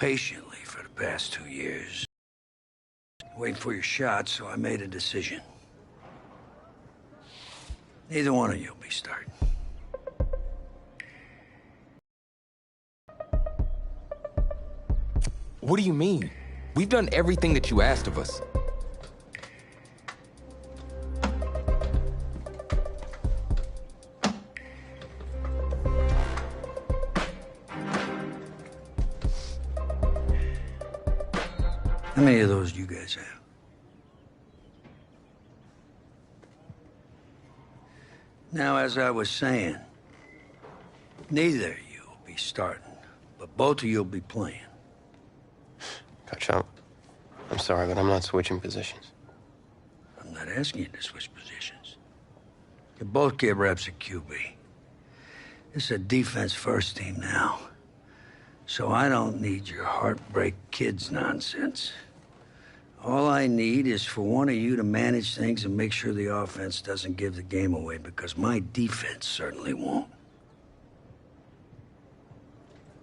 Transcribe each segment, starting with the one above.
patiently for the past 2 years. Waiting for your shot, so I made a decision. Neither one of you will be starting. What do you mean? We've done everything that you asked of us. How many of those do you guys have? Now, as I was saying, neither of you will be starting, but both of you will be playing. Coach, I'm sorry, but I'm not switching positions. I'm not asking you to switch positions. You both get reps at QB. This is a defense-first team now, so I don't need your heartbreak kids nonsense. All I need is for one of you to manage things and make sure the offense doesn't give the game away, because my defense certainly won't.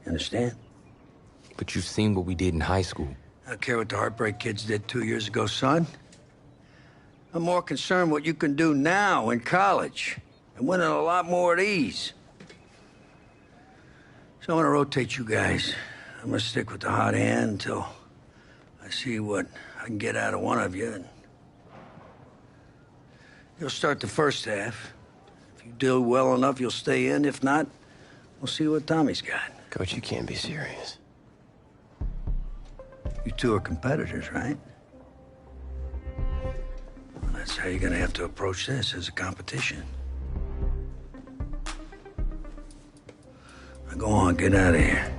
Understand? But you've seen what we did in high school. I don't care what the Heartbreak Kids did 2 years ago, son. I'm more concerned what you can do now in college and winning a lot more at ease. So I'm gonna rotate you guys. I'm gonna stick with the hot hand until I see what I can get out of one of you. And you'll start the first half. If you do well enough, you'll stay in. If not, we'll see what Tommy's got. Coach, you can't be serious. You two are competitors, right? Well, that's how you're gonna have to approach this, as a competition. Now go on, get out of here.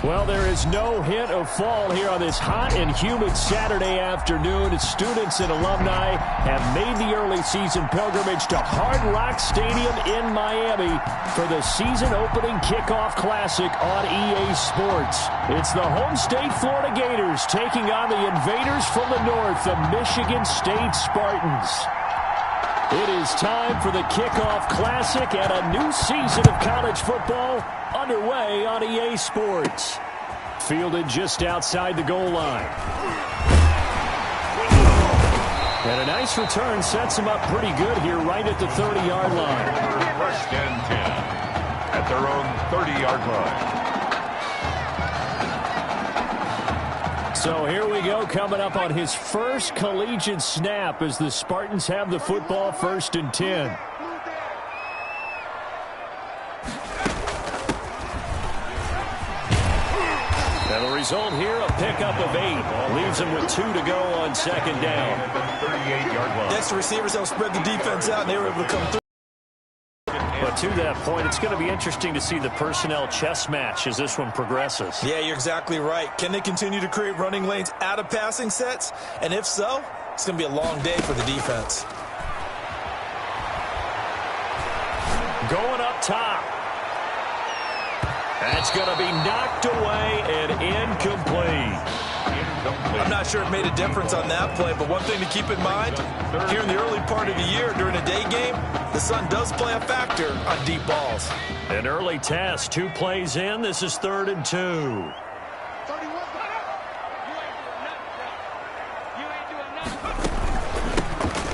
Well, there is no hint of fall here on this hot and humid Saturday afternoon. Students and alumni have made the early season pilgrimage to Hard Rock Stadium in Miami for the season-opening kickoff classic on EA Sports. It's the home state Florida Gators taking on the invaders from the north, the Michigan State Spartans. It is time for the kickoff classic and a new season of college football underway on EA Sports. Fielded just outside the goal line. And a nice return sets him up pretty good here right at the 30-yard line. First and 10 at their own 30-yard line. So here we go, coming up on his first collegiate snap as the Spartans have the football, 1st and 10. And the result here, a pickup of 8. Leaves him with 2 to go on 2nd down. 38-yard line. Next, the receivers helped spread the defense out, and they were able to come through. But to that point, it's going to be interesting to see the personnel chess match as this one progresses. Yeah, you're exactly right. Can they continue to create running lanes out of passing sets? And if so, it's going to be a long day for the defense. Going up top. That's going to be knocked away and incomplete. I'm not sure it made a difference on that play, but one thing to keep in mind, here in the early part of the year during a day game, the sun does play a factor on deep balls. An early test, 2 plays in. This is 3rd and 2.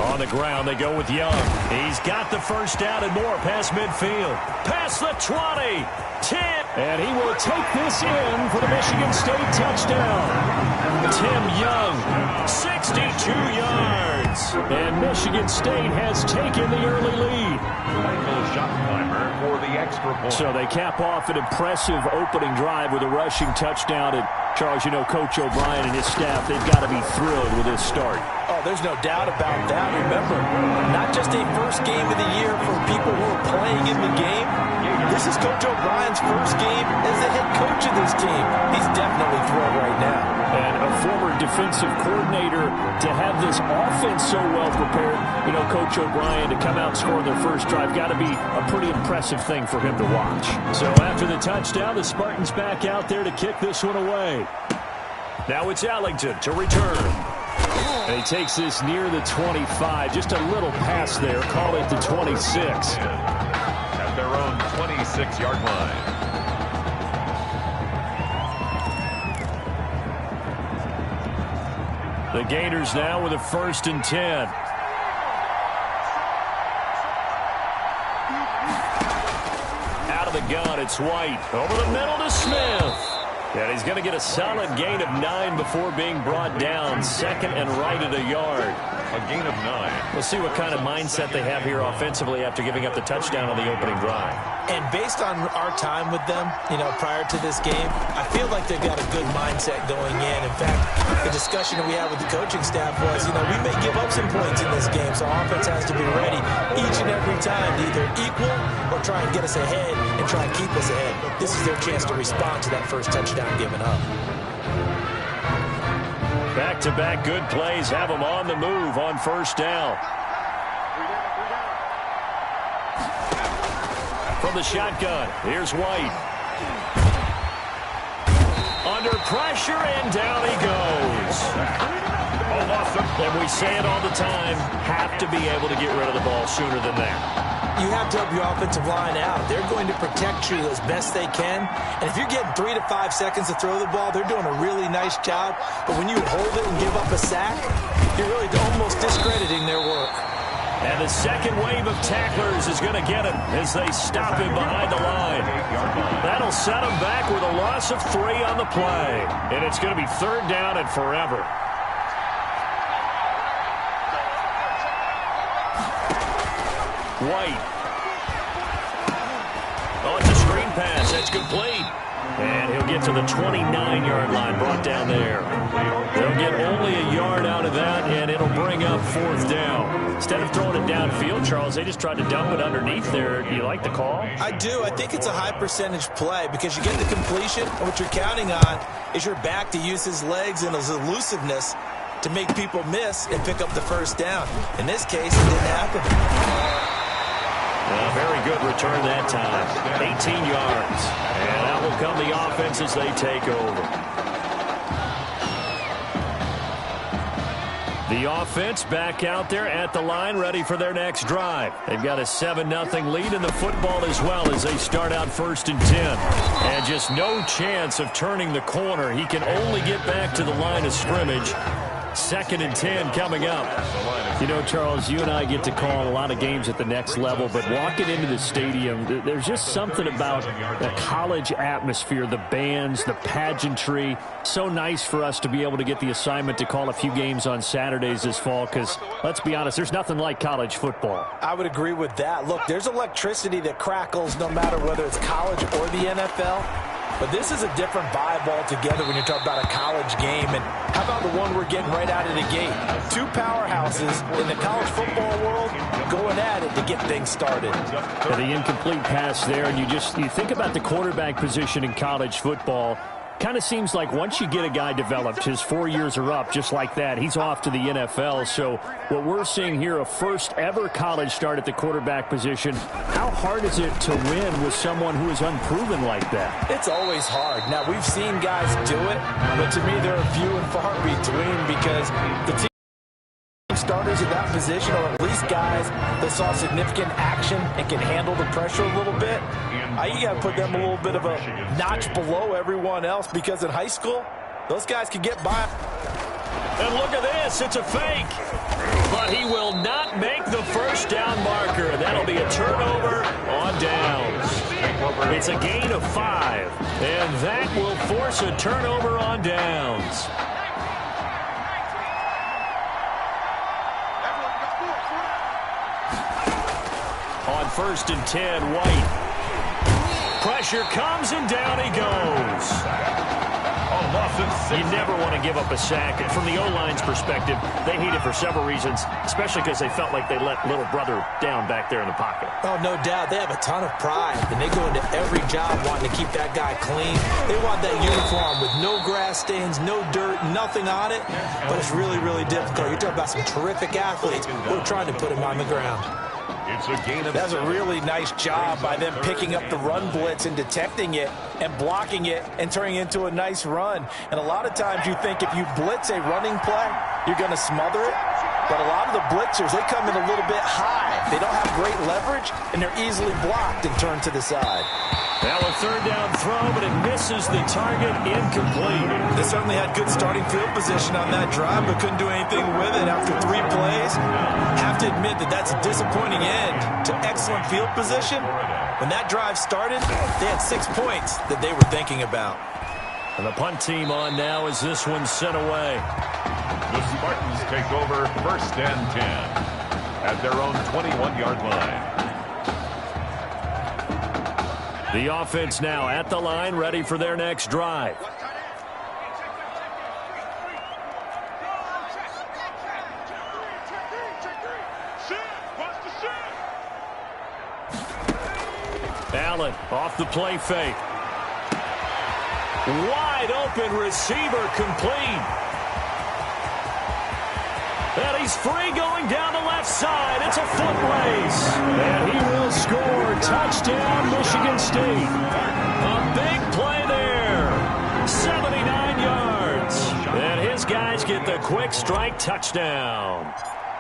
On the ground, they go with Young. He's got the first down and more past midfield. Past the 20, 10, and he will take this in for the Michigan State touchdown. Tim Young, 62 yards. And Michigan State has taken the early lead. Michael Schottenheimer for the extra point. So they cap off an impressive opening drive with a rushing touchdown. And Charles, you know, Coach O'Brien and his staff, they've got to be thrilled with this start. Oh, there's no doubt about that. Remember, not just a first game of the year for people who are playing in the game. This is Coach O'Brien's first game as the head coach of this team. He's definitely thrilled right now. And a former defensive coordinator to have this offense so well prepared. You know, Coach O'Brien to come out and score their first drive, got to be a pretty impressive thing for him to watch. So after the touchdown, the Spartans back out there to kick this one away. Now it's Ellington to return. And he takes this near the 25. Just a little pass there. Call it the 26. At their own 26-yard line. The Gators now with a 1st and 10. Out of the gun, it's White. Over the middle to Smith. And he's going to get a solid gain of 9 before being brought down. 2nd and right at a yard. A gain of 9. We'll see what kind of mindset they have here offensively after giving up the touchdown on the opening drive. And based on our time with them, you know, prior to this game, I feel like they've got a good mindset going in. In fact, the discussion that we had with the coaching staff was, you know, we may give up some points in this game, so offense has to be ready each and every time to either equal or try and get us ahead and try and keep us ahead. This is their chance to respond to that first touchdown given up. Back-to-back good plays have them on the move on 1st down. From the shotgun, here's White. Under pressure, and down he goes. And we say it all the time, have to be able to get rid of the ball sooner than that. You have to help your offensive line out. They're going to protect you as best they can. And if you're getting 3 to 5 seconds to throw the ball, they're doing a really nice job. But when you hold it and give up a sack, you're really almost discrediting their work. And the second wave of tacklers is going to get him as they stop him behind the line. That'll set him back with a loss of 3 on the play. And it's going to be 3rd down and forever. White. Oh, it's a screen pass. That's complete. And he'll get to the 29-yard line, brought down there. They'll get only a yard out of that, and it'll bring up 4th down. Instead of throwing it downfield, Charles, they just tried to dump it underneath there. Do you like the call? I do. I think it's a high-percentage play because you get the completion, and what you're counting on is your back to use his legs and his elusiveness to make people miss and pick up the 1st down. In this case, it didn't happen. Very good return that time. 18 yards. And out will come the offense as they take over. The offense back out there at the line, ready for their next drive. They've got a 7-0 lead in the football as well as they start out 1st and 10. And just no chance of turning the corner. He can only get back to the line of scrimmage. 2nd and 10 coming up. You know, Charles, you and I get to call a lot of games at the next level, but walking into the stadium, there's just something about the college atmosphere, the bands, the pageantry. So nice for us to be able to get the assignment to call a few games on Saturdays this fall because, let's be honest, there's nothing like college football. I would agree with that. Look, there's electricity that crackles no matter whether it's college or the NFL. But this is a different vibe altogether when you're talking about a college game. And how about the one we're getting right out of the gate? 2 powerhouses in the college football world going at it to get things started. The incomplete pass there, and you think about the quarterback position in college football. Kind of seems like once you get a guy developed, his 4 years are up just like that. He's off to the NFL. So what we're seeing here, a first ever college start at the quarterback position. How hard is it to win with someone who is unproven like that? It's always hard. Now, we've seen guys do it, but to me, they're few and far between because the team starters at that position, or at least guys that saw significant action and can handle the pressure a little bit, you got to put them a little bit of a notch below everyone else because in high school, those guys can get by. And look at this. It's a fake. But he will not make the 1st down marker. That'll be a turnover on downs. It's a gain of 5. And that will force a turnover on downs. On 1st and 10, White. Pressure comes and down he goes. A loss of 6. You never want to give up a sack. And from the O-line's perspective, they hate it for several reasons, especially because they felt like they let little brother down back there in the pocket. Oh, no doubt. They have a ton of pride, and they go into every job wanting to keep that guy clean. They want that uniform with no grass stains, no dirt, nothing on it. But it's really, really difficult. You're talking about some terrific athletes who are trying to put him on the ground. It's a gain of That's a really nice job by them picking up the run blitz and detecting it and blocking it and turning it into a nice run. And a lot of times you think if you blitz a running play, you're going to smother it. But a lot of the blitzers, they come in a little bit high. They don't have great leverage, and they're easily blocked and turned to the side. Now a third down throw, but it misses the target, incomplete. They certainly had good starting field position on that drive, but couldn't do anything with it after 3 plays. Have to admit that that's a disappointing end to excellent field position. When that drive started, they had 6 points that they were thinking about. And the punt team on now as this one's sent away. The Spartans take over 1st and 10 at their own 21-yard line. The offense now at the line, ready for their next drive. Allen off the play fake. Wide open receiver complete. And he's free going down the left side. It's a foot race. And he will score. Touchdown, Michigan State. A big play there. 79 yards. And his guys get the quick strike touchdown.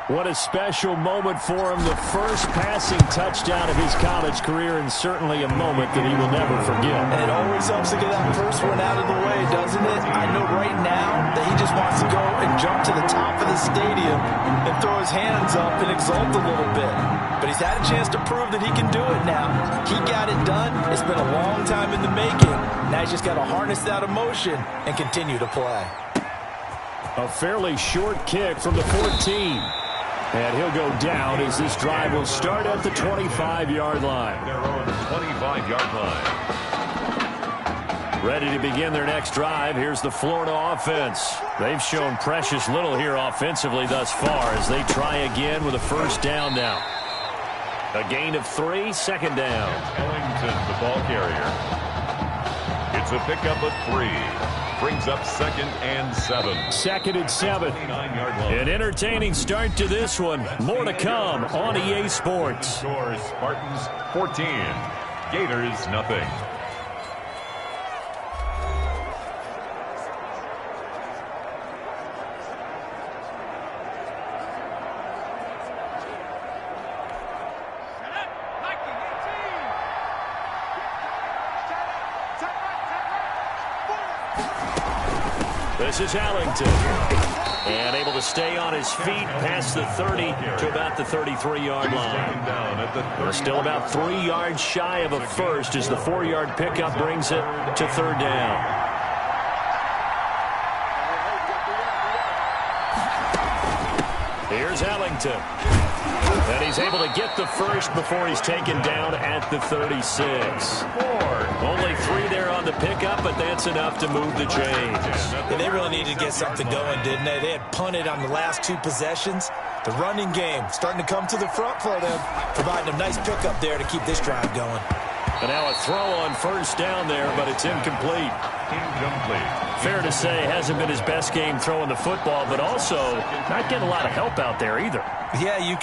What a special moment for him. The first passing touchdown of his college career, and certainly a moment that he will never forget. And it always helps to get that first one out of the way, doesn't it? I know right now that he just wants to go and jump to the top of the stadium and throw his hands up and exult a little bit. But he's had a chance to prove that he can do it now. He got it done. It's been a long time in the making. Now he's just got to harness that emotion and continue to play. A fairly short kick from the 14. And he'll go down as this drive will start at the 25-yard line. Their own 25-yard line. Ready to begin their next drive. Here's the Florida offense. They've shown precious little here offensively thus far as they try again with a first down now. A gain of 3, second down. Ellington, the ball carrier. It's a pickup of 3. Brings up 2nd and 7. 2nd and 7. An entertaining start to this one. More to come on EA Sports. Score Spartans 14. Gators nothing. This is Ellington. And able to stay on his feet past the 30 to about the 33-yard line. We're still about 3 yards shy of a first as the 4-yard pickup brings it to third down. Here's Ellington. And he's able to get the first before he's taken down at the 36. Only 3 there on the pickup, but that's enough to move the chains. Yeah, they really needed to get something going, didn't they? They had punted on the last 2 possessions. The running game starting to come to the front for them, providing a nice pickup there to keep this drive going. And now a throw on first down there, but it's incomplete. Fair to say, hasn't been his best game throwing the football, but also not getting a lot of help out there either. Yeah, you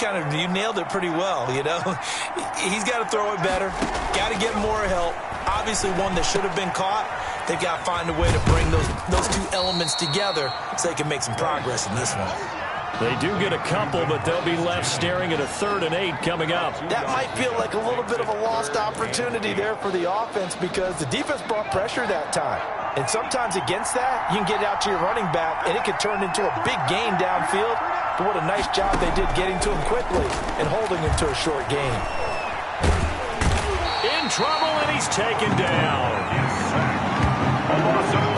nailed it pretty well, you know. He's got to throw it better, got to get more help. Obviously one that should have been caught. They've got to find a way to bring those 2 elements together so they can make some progress in this one. They do get a couple, but they'll be left staring at a 3rd and 8 coming up. That might feel like a little bit of a lost opportunity there for the offense because the defense brought pressure that time. And sometimes against that, you can get out to your running back, and it can turn into a big gain downfield. But what a nice job they did getting to him quickly and holding him to a short gain. In trouble, and he's taken down.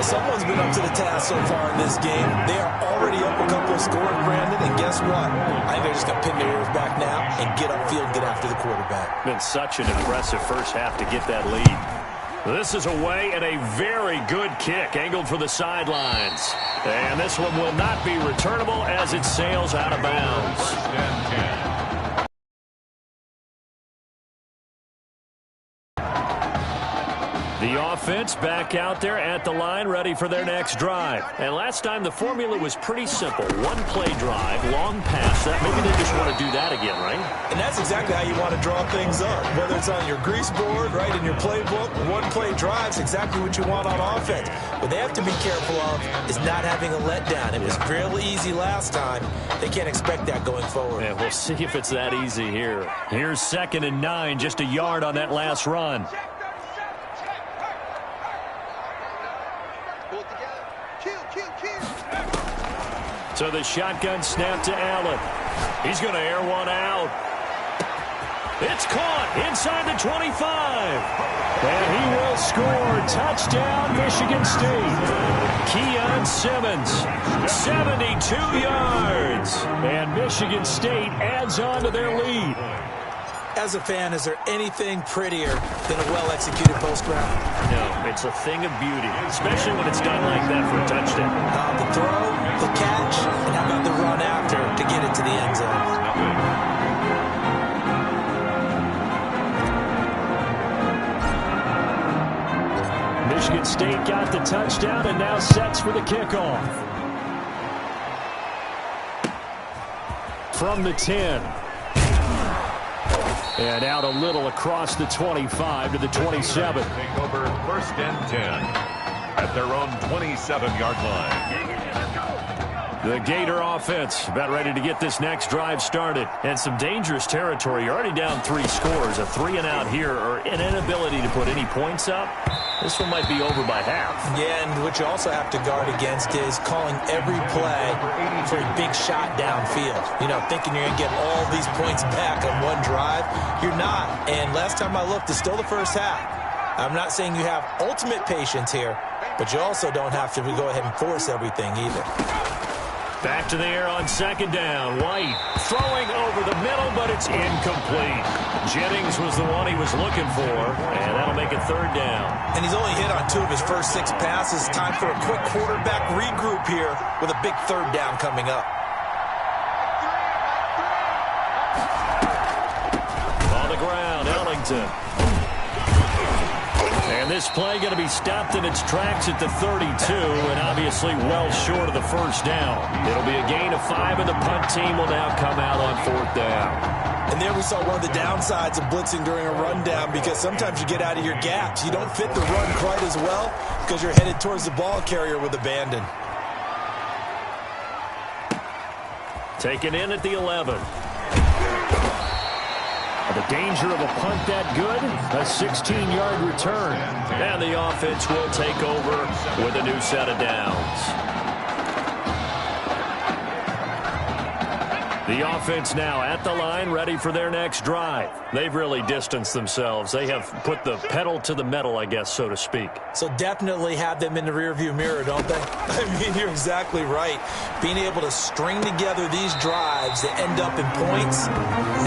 Someone's been up to the task so far in this game. They are already up a couple of scores, Brandon, and guess what? I think they're just going to pin their ears back now and get upfield, get after the quarterback. Been such an impressive first half to get that lead. This is away and a very good kick angled for the sidelines. And this one will not be returnable as it sails out of bounds. 10-10. The offense back out there at the line, ready for their next drive. And last time, the formula was pretty simple. One-play drive, long pass. Maybe they just want to do that again, right? And that's exactly how you want to draw things up. Whether it's on your grease board, right, in your playbook, one-play drive's exactly what you want on offense. What they have to be careful of is not having a letdown. It was real easy last time. They can't expect that going forward. Yeah, we'll see if it's that easy here. Here's 2nd and 9, just a yard on that last run. So the shotgun snap to Allen. He's going to air one out. It's caught inside the 25. And he will score. Touchdown, Michigan State. Keon Simmons, 72 yards. And Michigan State adds on to their lead. As a fan, is there anything prettier than a well-executed post route? No, it's a thing of beauty, especially when it's done like that for a touchdown. The throw, the catch, and how about the run after to get it to the end zone? Michigan State got the touchdown and now sets for the kickoff. From the 10. And out a little across the 25 to the 27. Take over 1st and 10 at their own 27-yard line. The Gator offense about ready to get this next drive started. And some dangerous territory. You're already down 3 scores. A 3-and-out here or an inability to put any points up. This one might be over by half. Yeah, and what you also have to guard against is calling every play for a big shot downfield. You know, thinking you're going to get all these points back on one drive. You're not. And last time I looked, it's still the first half. I'm not saying you have ultimate patience here, but you also don't have to go ahead and force everything either. Back to the air on 2nd down. White throwing over the middle, but it's incomplete. Jennings was the one he was looking for, and that'll make it 3rd down. And he's only hit on 2 of his first 6 passes. Time for a quick quarterback regroup here with a big 3rd down coming up. On the ground, Ellington. And this play going to be stopped in its tracks at the 32, and obviously well short of the 1st down. It'll be a gain of 5, and the punt team will now come out on 4th down. And there we saw one of the downsides of blitzing during a rundown, because sometimes you get out of your gaps. You don't fit the run quite as well because you're headed towards the ball carrier with abandon. Taken in at the 11. The danger of a punt that good, a 16-yard return. And the offense will take over with a new set of downs. The offense now at the line, ready for their next drive. They've really distanced themselves. They have put the pedal to the metal, I guess, so to speak. So definitely have them in the rearview mirror, don't they? I mean, you're exactly right. Being able to string together these drives that end up in points,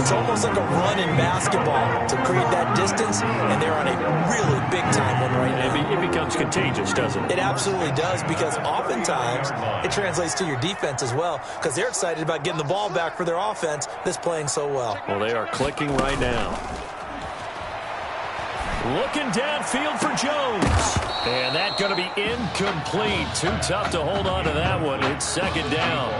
it's almost like a run in basketball to create that distance, and they're on a really big-time one right now. It becomes contagious, doesn't it? It absolutely does, because oftentimes it translates to your defense as well, because they're excited about getting the ball back for their offense that's playing so well. Well, they are clicking right now. Looking downfield for Jones. And that's going to be incomplete. Too tough to hold on to that one. It's 2nd down.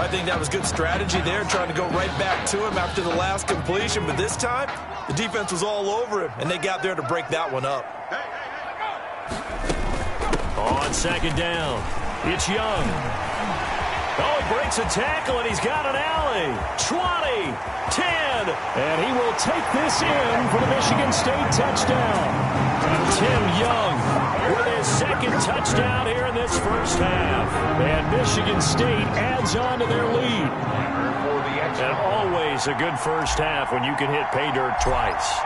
I think that was good strategy there, trying to go right back to him after the last completion. But this time, the defense was all over him, and they got there to break that one up. On 2nd down, it's Young. Oh, he breaks a tackle, and he's got an alley. 20, 10, and he will take this in for the Michigan State touchdown. Tim Young with his 2nd touchdown here in this first half. And Michigan State adds on to their lead. And always a good first half when you can hit pay dirt twice.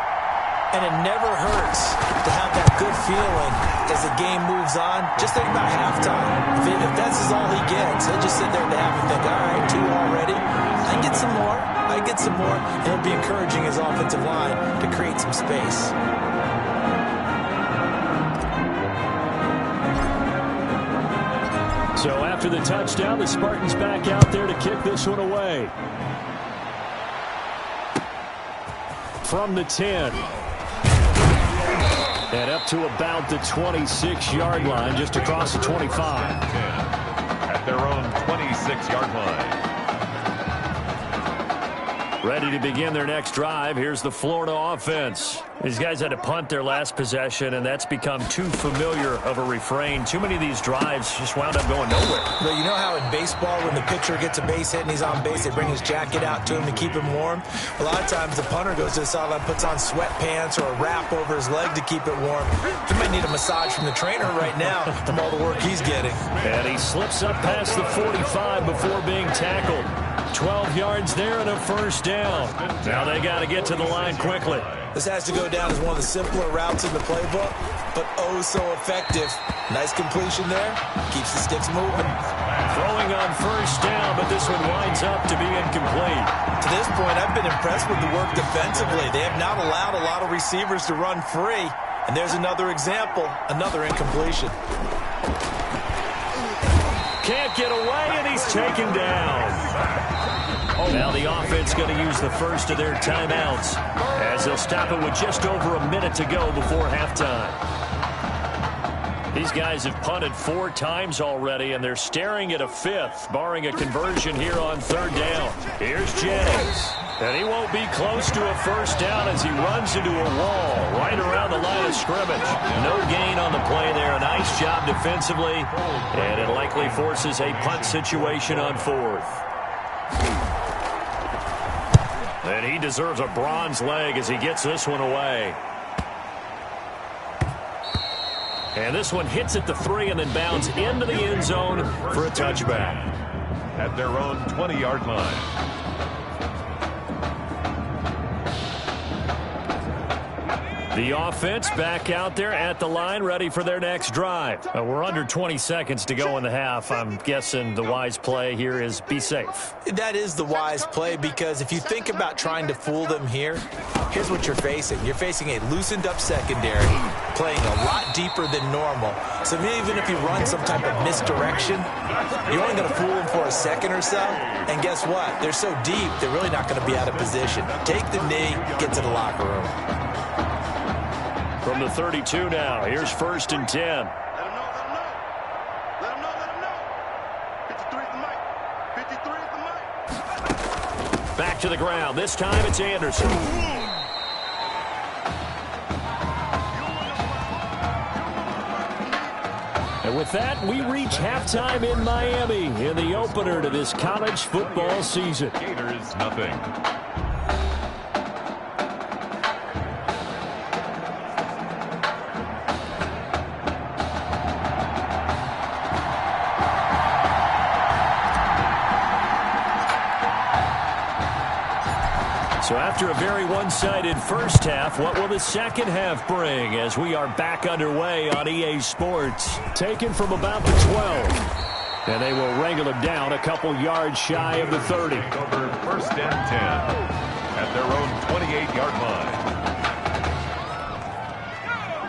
And it never hurts to have that good feeling as the game moves on. Just think about halftime. If that's all he gets, he'll just sit there at the half and think, all right, 2 already. I get some more. I get some more. And it'll be encouraging his offensive line to create some space. So after the touchdown, the Spartans back out there to kick this one away. From the 10. And up to about the 26-yard line, just across the 25. At their own 26-yard line. Ready to begin their next drive. Here's the Florida offense. These guys had to punt their last possession, and that's become too familiar of a refrain. Too many of these drives just wound up going nowhere. Well, you know how in baseball, when the pitcher gets a base hit and he's on base, they bring his jacket out to him to keep him warm? A lot of times the punter goes to the sideline, puts on sweatpants or a wrap over his leg to keep it warm. He might need a massage from the trainer right now from all the work he's getting. And he slips up past the 45 before being tackled. 12 yards there and a first down. Now they got to get to the line quickly. This has to go down as one of the simpler routes in the playbook, but oh so effective. Nice completion there. Keeps the sticks moving. Throwing on first down, but this one winds up to be incomplete. To this point, I've been impressed with the work defensively. They have not allowed a lot of receivers to run free. And there's another example, another incompletion. Can't get away, and he's taken down. Now the offense going to use the first of their timeouts as they'll stop it with just over a minute to go before halftime. These guys have punted 4 times already, and they're staring at a 5th, barring a conversion here on 3rd down. Here's Jennings, and he won't be close to a first down as he runs into a wall right around the line of scrimmage. No gain on the play there. A nice job defensively, and it likely forces a punt situation on 4th. And he deserves a bronze leg as he gets this one away. And this one hits at the 3 and then bounds into the end zone for a touchback. At their own 20-yard line. The offense back out there at the line, ready for their next drive. We're under 20 seconds to go in the half. I'm guessing the wise play here is be safe. That is the wise play, because if you think about trying to fool them here, here's what you're facing. You're facing a loosened up secondary, playing a lot deeper than normal. So even if you run some type of misdirection, you're only going to fool them for a second or so. And guess what? They're so deep, they're really not going to be out of position. Take the knee, get to the locker room. From the 32 now, here's 1st and 10. Let him know. 53 is the mic. 53 is the mic. Back to the ground. This time it's Anderson. And with that, we reach halftime in Miami in the opener to this college football season. Gators, nothing. So after a very one-sided first half, what will the second half bring as we are back underway on EA Sports? Taken from about the 12. And they will wrangle him down a couple yards shy of the 30. Over 1st and 10 at their own 28-yard line.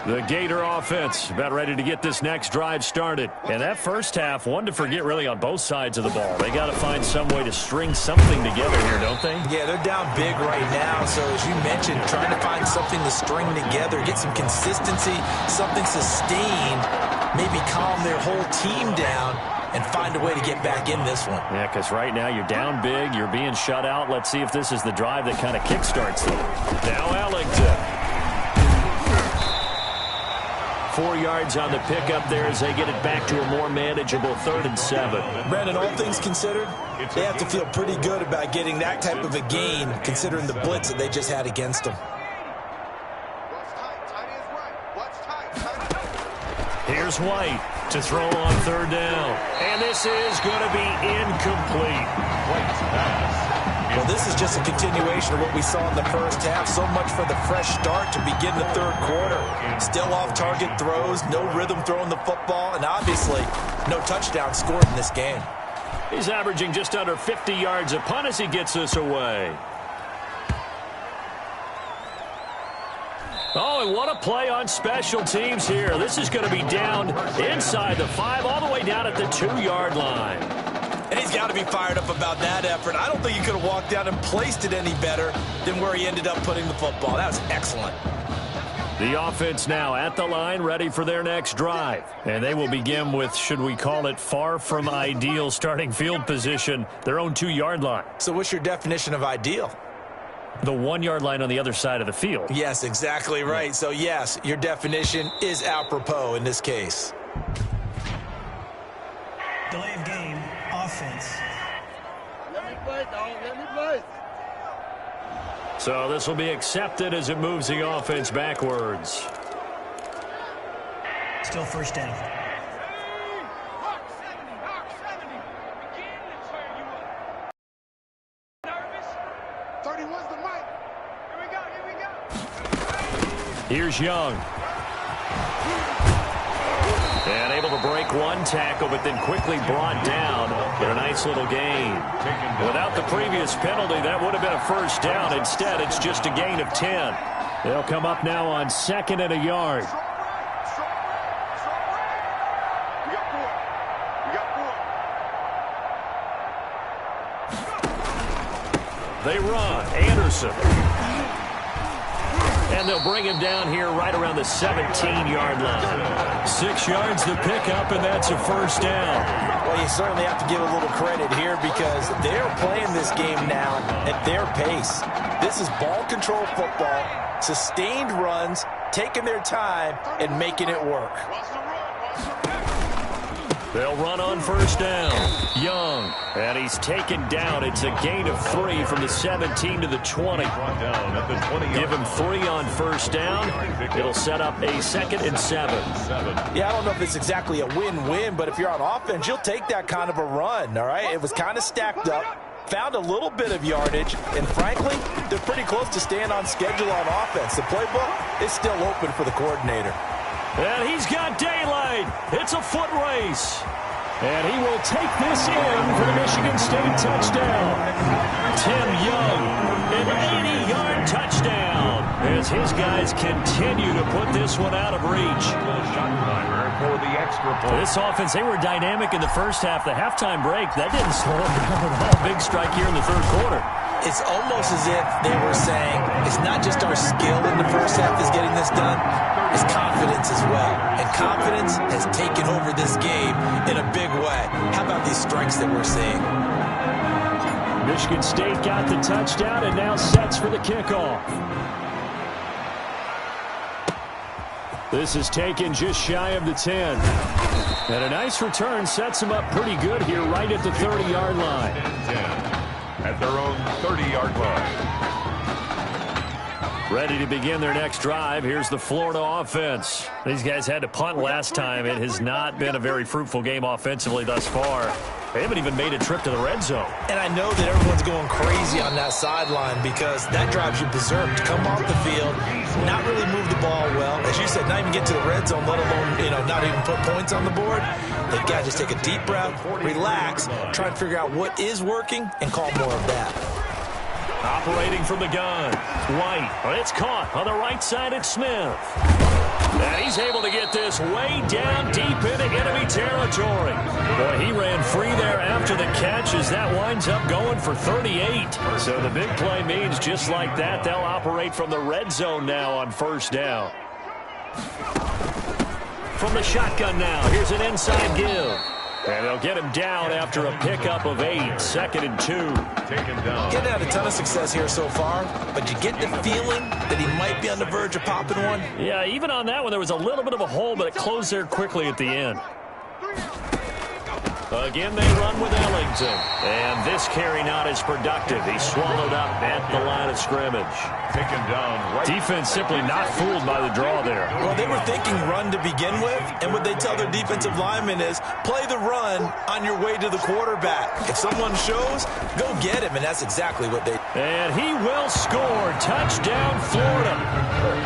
The Gator offense about ready to get this next drive started. And that first half, one to forget really on both sides of the ball. They got to find some way to string something together here, don't they? Yeah, they're down big right now. So as you mentioned, trying to find something to string together, get some consistency, something sustained, maybe calm their whole team down and find a way to get back in this one. Yeah, because right now you're down big, you're being shut out. Let's see if this is the drive that kind of kickstarts them. Now Ellington. 4 yards on the pickup there as they get it back to a more manageable 3rd and 7. Brandon, all things considered, they have to feel pretty good about getting that type of a gain, considering the blitz that they just had against them. Here's White to throw on 3rd down. And this is going to be incomplete. White's pass. Well, this is just a continuation of what we saw in the first half. So much for the fresh start to begin the 3rd quarter. Still off-target throws, no rhythm throwing the football, and obviously no touchdown scored in this game. He's averaging just under 50 yards a punt as he gets this away. Oh, and what a play on special teams here. This is going to be down inside the 5, all the way down at the 2-yard line. And he's got to be fired up about that effort. I don't think he could have walked down and placed it any better than where he ended up putting the football. That was excellent. The offense now at the line, ready for their next drive. And they will begin with, should we call it, far from ideal starting field position, their own 2-yard line. So what's your definition of ideal? The 1-yard line on the other side of the field. Yes, exactly right. So, yes, your definition is apropos in this case. Delay of game, offense. Let me play, dog. Let me play. So this will be accepted as it moves the offense backwards. Still first down. Hawk 70. Again, let's turn you up. Nervous? 31's the mic. Here we go. Here's Young. And able to break one tackle, but then quickly brought down in a nice little gain. Without the previous penalty, that would have been a first down. Instead, it's just a gain of 10. They'll come up now on 2nd and a yard. We got 4. They run. Anderson. And they'll bring him down here right around the 17-yard line. 6 yards the pickup, and that's a first down. Well, you certainly have to give a little credit here because they're playing this game now at their pace. This is ball control football, sustained runs, taking their time, and making it work. They'll run on first down. Young. And he's taken down. It's a gain of 3 from the 17 to the 20. Give him 3 on first down. It'll set up a 2nd and 7. Yeah, I don't know if it's exactly a win-win, but if you're on offense, you'll take that kind of a run, all right? It was kind of stacked up, found a little bit of yardage, and frankly, they're pretty close to staying on schedule on offense. The playbook is still open for the coordinator. And he's got daylight. It's a foot race. And he will take this in for the Michigan State touchdown. Tim Young, an 80-yard touchdown as his guys continue to put this one out of reach. For the extra point. This offense, they were dynamic in the first half. The halftime break, that didn't slow them down at all. Big strike here in the third quarter. It's almost as if they were saying it's not just our skill in the first half is getting this done, it's confidence as well. And confidence has taken over this game in a big way. How about these strikes that we're seeing? Michigan State got the touchdown and now sets for the kickoff. This is taken just shy of the 10. And a nice return sets them up pretty good here right at the 30-yard line. At their own 30-yard line. Ready to begin their next drive. Here's the Florida offense. These guys had to punt last time. It has not been a very fruitful game offensively thus far. They haven't even made a trip to the red zone. And I know that everyone's going crazy on that sideline because that drives you berserk to come off the field, not really move the ball well. As you said, not even get to the red zone, let alone, not even put points on the board. They've got to just take a deep breath, relax, try and figure out what is working, and call more of that. Operating from the gun. White. But it's caught on the right side. It's Smith. And he's able to get this way down deep into enemy territory. Boy, he ran free there after the catch as that winds up going for 38. So the big play means just like that, they'll operate from the red zone now on first down. From the shotgun now, here's an inside give. And they'll get him down after a pickup of 8, 2nd and 2. Taken down. Getting had a ton of success here so far, but you get the feeling that he might be on the verge of popping one. Yeah, even on that one, there was a little bit of a hole, but it closed there quickly at the end. Again, they run with Ellington. And this carry not as productive. He's swallowed up at the line of scrimmage. Taken down. Right. Defense simply not fooled by the draw there. Well, they were thinking run to begin with, and what they tell their defensive linemen is play the run on your way to the quarterback. If someone shows, go get him, and that's exactly what they... And he will score. Touchdown, Florida.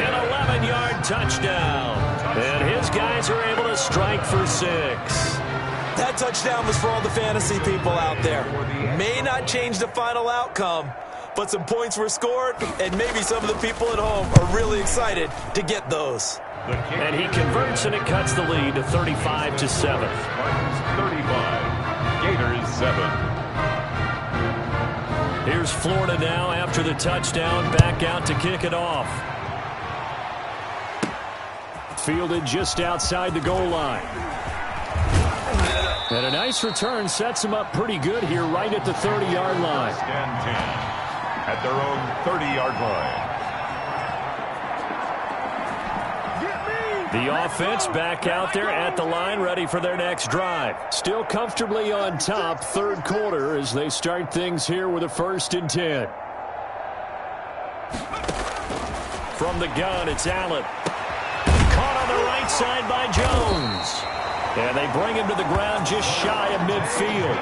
An 11-yard touchdown. And his guys are able to strike for 6. That touchdown was for all the fantasy people out there. May not change the final outcome, but some points were scored, and maybe some of the people at home are really excited to get those. And he converts, and it cuts the lead to 35-7. Spartans 35, Gators 7. Here's Florida now after the touchdown, back out to kick it off. Fielded just outside the goal line. And a nice return sets him up pretty good here right at the 30-yard line. Stand 10 at their own 30-yard line. The offense back out there at the line, ready for their next drive. Still comfortably on top, third quarter, as they start things here with a 1st and 10. From the gun, it's Allen. Caught on the right side by Jones. And they bring him to the ground just shy of midfield.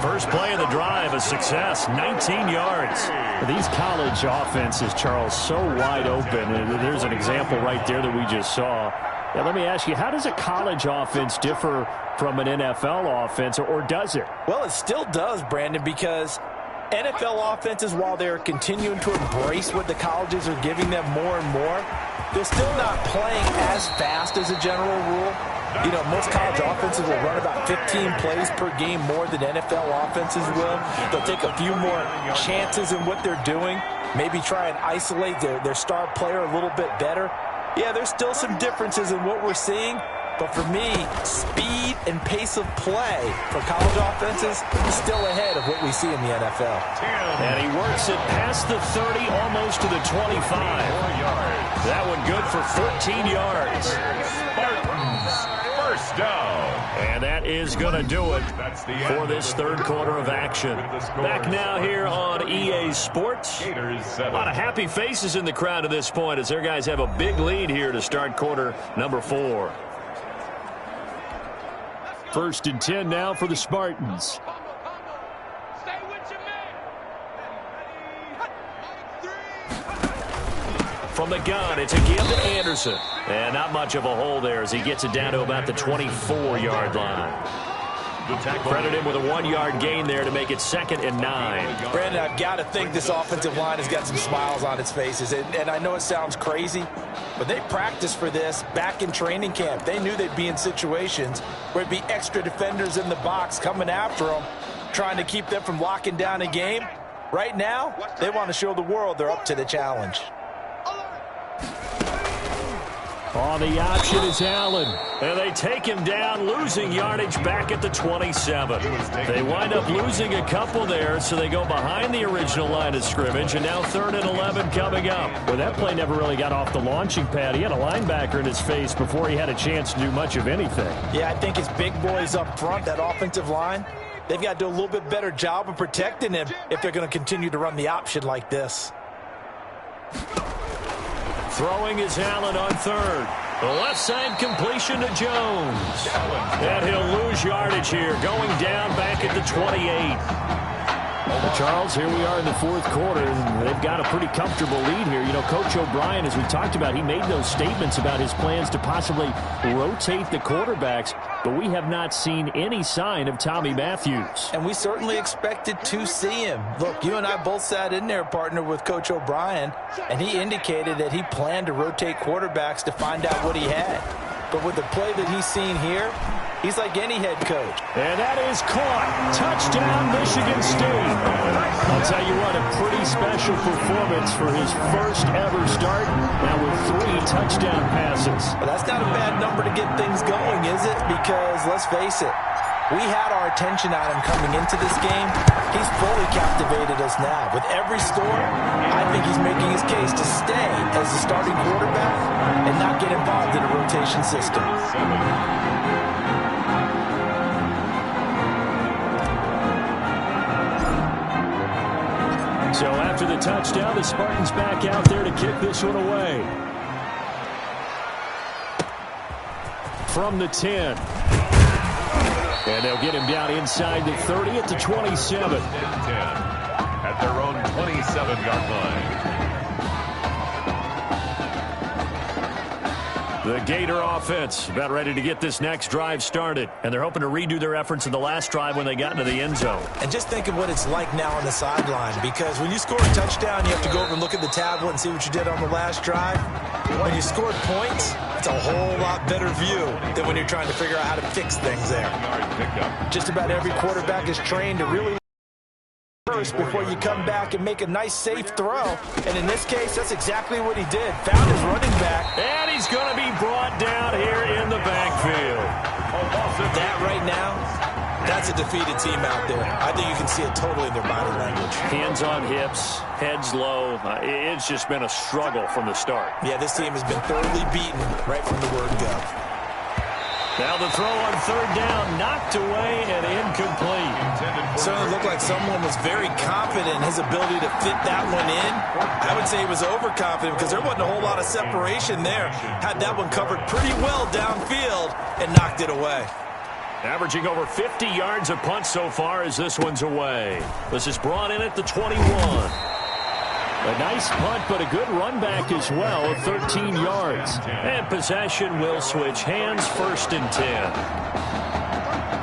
First play of the drive, a success, 19 yards. These college offenses, Charles, so wide open. And there's an example right there that we just saw. Now, let me ask you, how does a college offense differ from an NFL offense, or does it? Well, it still does, Brandon, because NFL offenses, while they're continuing to embrace what the colleges are giving them more and more, they're still not playing as fast as a general rule. You know, most college offenses will run about 15 plays per game more than NFL offenses will. They'll take a few more chances in what they're doing, maybe try and isolate their star player a little bit better. Yeah, there's still some differences in what we're seeing, but for me, speed and pace of play for college offenses is still ahead of what we see in the NFL. And he works it past the 30, almost to the 25. That one good for 14 yards. Spartans, first down. And that is going to do it for this third quarter of action. Back now here on EA Sports. A lot of happy faces in the crowd at this point as their guys have a big lead here to start quarter number 4. 1st and 10 now for the Spartans. From the gun, it's a give to Anderson. And not much of a hole there as he gets it down to about the 24-yard line. Credit him with a 1-yard gain there to make it 2nd and 9. Brandon, I've got to think this offensive line has got some smiles on its faces. And I know it sounds crazy, but they practiced for this back in training camp. They knew they'd be in situations where it'd be extra defenders in the box coming after them, trying to keep them from locking down a game. Right now, they want to show the world they're up to the challenge. On the option is Allen. And they take him down, losing yardage back at the 27. They wind up losing a couple there, so they go behind the original line of scrimmage, and now 3rd and 11 coming up. Well, that play never really got off the launching pad. He had a linebacker in his face before he had a chance to do much of anything. Yeah, I think his big boys up front, that offensive line, they've got to do a little bit better job of protecting him if they're going to continue to run the option like this. Throwing is Allen on 3rd. The left side completion to Jones. And he'll lose yardage here, going down back at the 28. Well, Charles, here we are in the 4th quarter, and they've got a pretty comfortable lead here. You know, Coach O'Brien, as we talked about, he made those statements about his plans to possibly rotate the quarterbacks, but we have not seen any sign of Tommy Matthews. And we certainly expected to see him. Look, you and I both sat in there, partner, with Coach O'Brien, and he indicated that he planned to rotate quarterbacks to find out what he had. But with the play that he's seen here, he's like any head coach. And that is caught. Touchdown, Michigan State. I'll tell you what, a pretty special performance for his first ever start. Now with 3 touchdown passes. Well, that's not a bad number to get things going, is it? Because let's face it, we had our attention on him coming into this game. He's fully captivated us now. With every score, I think he's making his case to stay as the starting quarterback and not get involved in a rotation system. So after the touchdown, the Spartans back out there to kick this one away. From the 10. And they'll get him down inside the 30 at the 27. 10 at their own 27-yard line. The Gator offense about ready to get this next drive started. And they're hoping to redo their efforts in the last drive when they got into the end zone. And just think of what it's like now on the sideline, because when you score a touchdown, you have to go over and look at the tablet and see what you did on the last drive. When you scored points, it's a whole lot better view than when you're trying to figure out how to fix things there. Just about every quarterback is trained to really first before you come back and make a nice safe throw. And in this case, that's exactly what he did. Found his running back. And he's going to be brought down here in the backfield. That right now, that's a defeated team out there. I think you can see it totally in their body language. Hands on hips, heads low. It's just been a struggle from the start. Yeah, this team has been thoroughly beaten right from the word go. Now the throw on third down, knocked away and incomplete. Certainly looked like someone was very confident in his ability to fit that one in. I would say he was overconfident because there wasn't a whole lot of separation there. Had that one covered pretty well downfield and knocked it away. Averaging over 50 yards a punt so far as this one's away. This is brought in at the 21. A nice punt, but a good run back as well of 13 yards. And possession will switch hands, 1st and 10.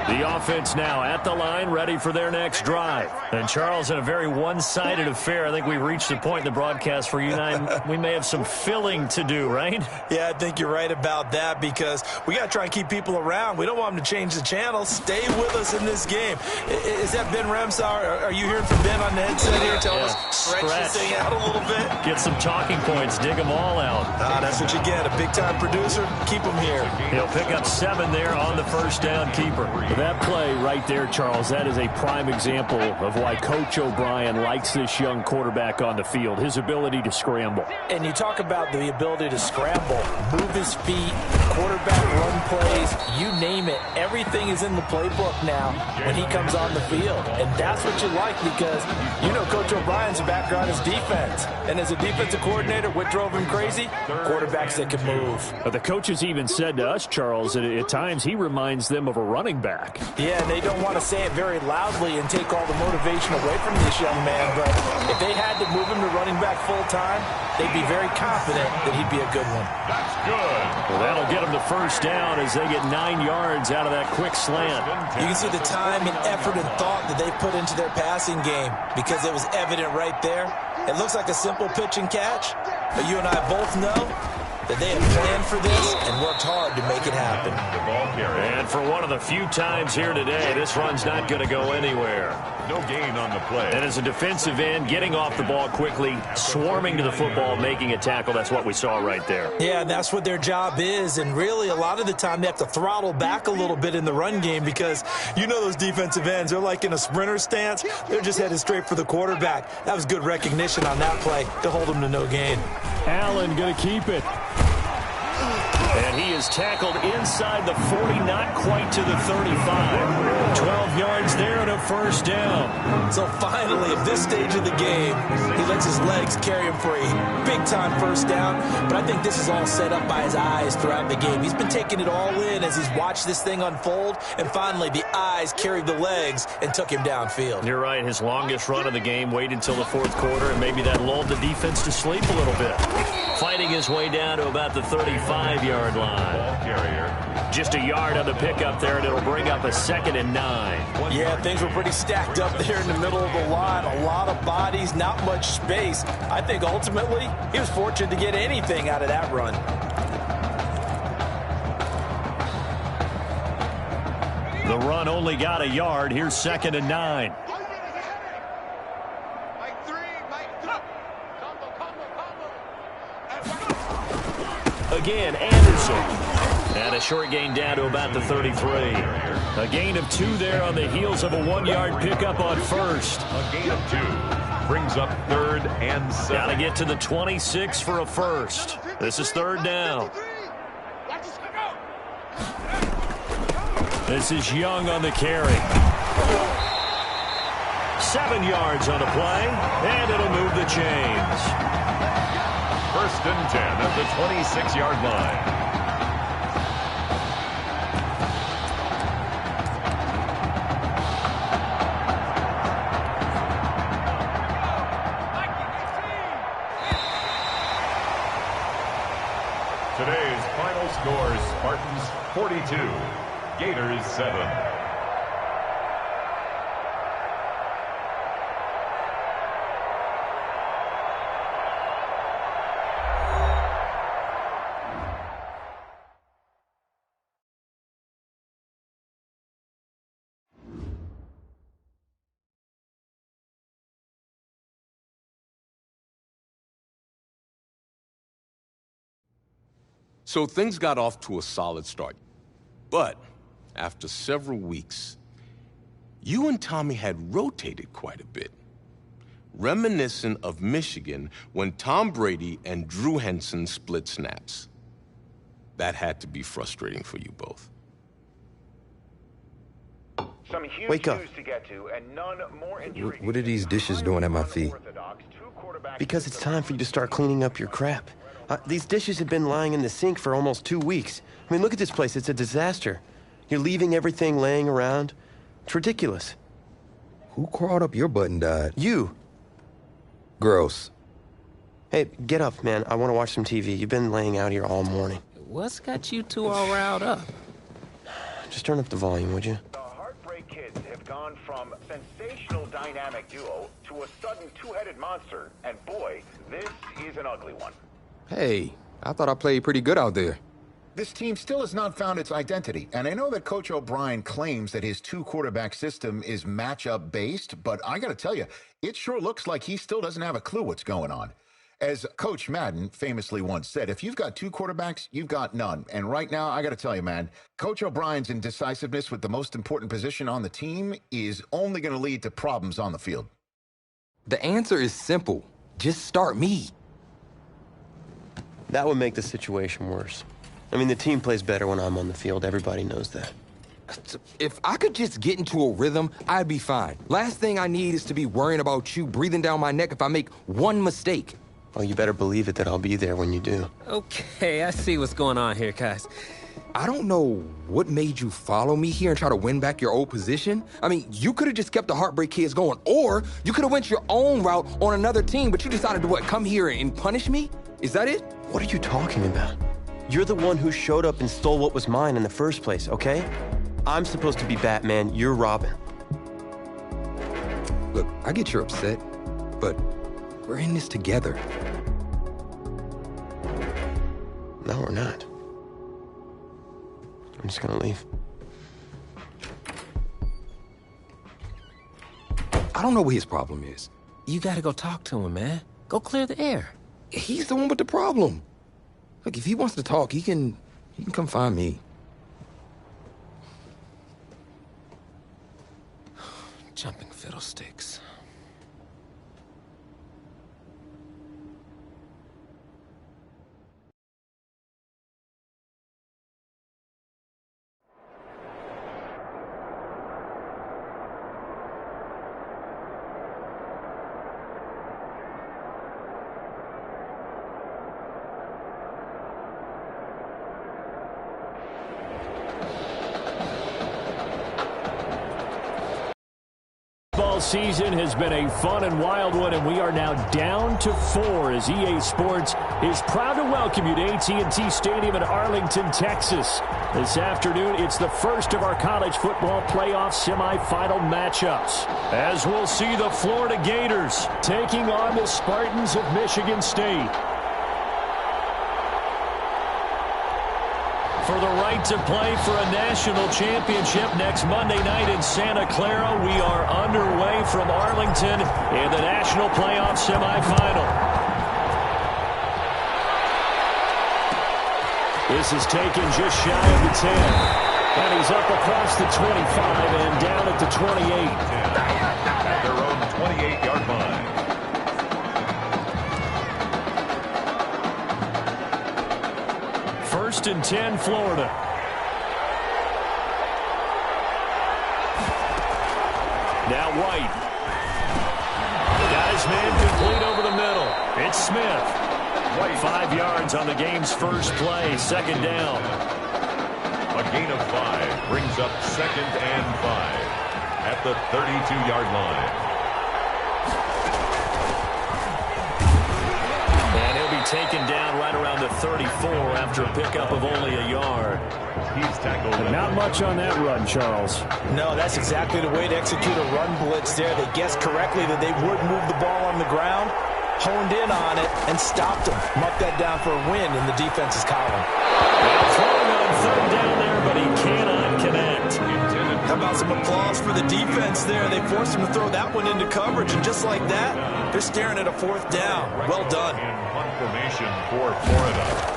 The offense now at the line, ready for their next drive. And Charles, in a very one-sided affair, I think we've reached the point in the broadcast where you and I, we may have some filling to do, right? Yeah, I think you're right about that because we got to try and keep people around. We don't want them to change the channel. Stay with us in this game. Is that Ben Remsauer? Are you hearing from Ben on the headset here? Tell us, stretch this thing out a little bit. Get some talking points. Dig them all out. That's what you get. A big-time producer. Keep them here. He'll pick up 7 there on the first down keeper. That play right there, Charles, that is a prime example of why Coach O'Brien likes this young quarterback on the field, his ability to scramble. And you talk about the ability to scramble, move his feet, quarterback run plays, you name it. Everything is in the playbook now when he comes on the field. And that's what you like because, you know, Coach O'Brien's background is defense. And as a defensive coordinator, what drove him crazy? Quarterbacks that can move. But the coaches even said to us, Charles, that at times he reminds them of a running back. Yeah, and they don't want to say it very loudly and take all the motivation away from this young man, but if they had to move him to running back full-time, they'd be very confident that he'd be a good one. That's good. Well, that'll get them the first down as they get 9 yards out of that quick slant. You can see the time and effort and thought that they put into their passing game because it was evident right there. It looks like a simple pitch and catch, but you and I both know that they have planned for this and worked hard to make it happen. And for one of the few times here today, this run's not going to go anywhere. No gain on the play. And as a defensive end, getting off the ball quickly, swarming to the football, making a tackle, that's what we saw right there. Yeah, and that's what their job is. And really, a lot of the time, they have to throttle back a little bit in the run game because you know those defensive ends, they're like in a sprinter stance. They're just headed straight for the quarterback. That was good recognition on that play to hold him to no gain. Allen going to keep it. And he is tackled inside the 40, not quite to the 35. 12 yards there and a first down. So finally, at this stage of the game, he lets his legs carry him for a big-time first down. But I think this is all set up by his eyes throughout the game. He's been taking it all in as he's watched this thing unfold. And finally, the eyes carried the legs and took him downfield. You're right. His longest run of the game waited until the 4th quarter, and maybe that lulled the defense to sleep a little bit. Fighting his way down to about the 35-yard line. Just a yard on the pickup there, and it'll bring up a 2nd and 9. Yeah, things were pretty stacked up there in the middle of the line. A lot of bodies, not much space. I think ultimately he was fortunate to get anything out of that run. The run only got a yard. Here's 2nd and 9. Again, Anderson. And a short gain down to about the 33. A gain of 2 there on the heels of a 1-yard pickup on first. A gain of 2 brings up 3rd and 7. Got to get to the 26 for a first. This is 3rd down. This is Young on the carry. 7 yards on the play, and it'll move the chains. 1st and 10 at the 26-yard line. Today's final score, Spartans 42, Gators 7. So things got off to a solid start. But after several weeks, you and Tommy had rotated quite a bit. Reminiscent of Michigan when Tom Brady and Drew Henson split snaps. That had to be frustrating for you both. Some huge Wake up. news to get to, and none more intriguing. What are these dishes doing at my feet? Because it's time for you to start cleaning up your crap. These dishes have been lying in the sink for almost 2 weeks. I mean, look at this place. It's a disaster. You're leaving everything laying around. It's ridiculous. Who crawled up your butt and died? You. Gross. Hey, get up, man. I want to watch some TV. You've been laying out here all morning. What's got you two all riled up? Just turn up the volume, would you? The Heartbreak Kids have gone from sensational dynamic duo to a sudden two-headed monster. And boy, this is an ugly one. Hey, I thought I played pretty good out there. This team still has not found its identity, and I know that Coach O'Brien claims that his two-quarterback system is matchup-based, but I gotta tell you, it sure looks like he still doesn't have a clue what's going on. As Coach Madden famously once said, if you've got two quarterbacks, you've got none. And right now, I gotta tell you, man, Coach O'Brien's indecisiveness with the most important position on the team is only gonna lead to problems on the field. The answer is simple. Just start me. That would make the situation worse. I mean, the team plays better when I'm on the field. Everybody knows that. If I could just get into a rhythm, I'd be fine. Last thing I need is to be worrying about you breathing down my neck if I make one mistake. Well, you better believe it that I'll be there when you do. Okay, I see what's going on here, guys. I don't know what made you follow me here and try to win back your old position. I mean, you could have just kept the Heartbreak Kids going, or you could have went your own route on another team, but you decided to what, come here and punish me? Is that it? What are you talking about? You're the one who showed up and stole what was mine in the first place, okay? I'm supposed to be Batman, you're Robin. Look, I get you're upset, but we're in this together. No, we're not. I'm just gonna leave. I don't know what his problem is. You gotta go talk to him, man. Go clear the air. He's the one with the problem. Look, if he wants to talk, he can come find me. Jumping fiddlesticks. Season has been a fun and wild one, and we are now down to 4 as EA Sports is proud to welcome you to AT&T Stadium in Arlington, Texas. This afternoon, it's the first of our college football playoff semifinal matchups, as we'll see the Florida Gators taking on the Spartans of Michigan State. For the right to play for a national championship next Monday night in Santa Clara, we are underway from Arlington in the national playoff semifinal. This is taken just shy of the 10. And he's up across the 25 and down at the 28. At their own 28-yard line. First and 10, Florida. Now White. Guy's man complete over the middle. It's Smith. White 5 yards on the game's first play. Second down. A gain of 5 brings up 2nd and 5 at the 32-yard line. And he'll be taken down right around the 35. 4 after a pickup of only a yard. He's tackled. Not much on that run, Charles. No, that's exactly the way to execute a run blitz there. They guessed correctly that they would move the ball on the ground, honed in on it, and stopped them. Mark that down for a win in the defense's column. Throwing on third down there, but he cannot connect. How about some applause for the defense there? They forced him to throw that one into coverage, and just like that, they're staring at a fourth down. Well done. Punt formation for Florida.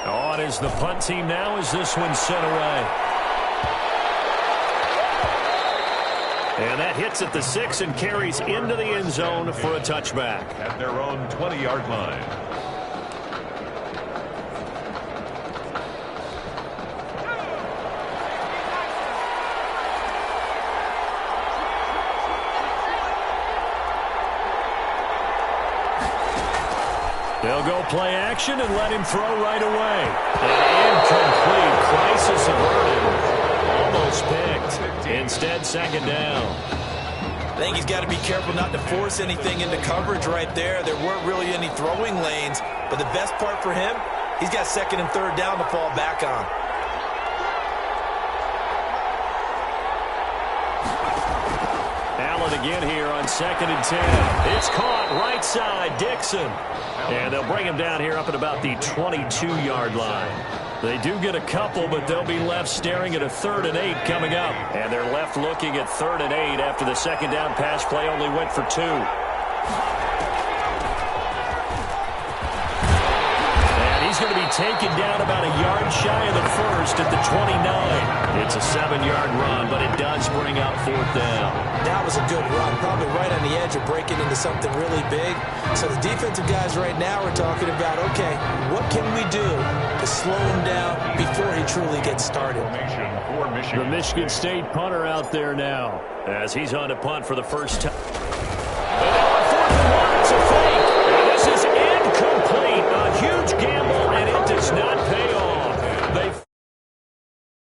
On is the punt team now as this one's sent away. And that hits at the 6 and carries into the end zone for a touchback. At their own 20-yard line. They'll go play action and let him throw right away. And incomplete. Crisis averted. Almost picked. Instead, second down. I think he's got to be careful not to force anything into coverage right there. There weren't really any throwing lanes. But the best part for him, he's got second and third down to fall back on. Allen again here on 2nd and 10. It's caught right side, Dixon. And they'll bring him down here up at about the 22-yard line. They do get a couple, but they'll be left staring at a 3rd and 8 coming up. And they're left looking at 3rd and 8 after the second down pass play only went for 2. And he's going to be taken down about a yard shy of the first at the 29. It's a 7-yard run, but it does bring up 4th down. That was a good run, probably right on the edge of breaking into something really big. So the defensive guys right now are talking about, okay, what can we do to slow him down before he truly gets started? The Michigan State punter out there now as he's on to punt for the first time.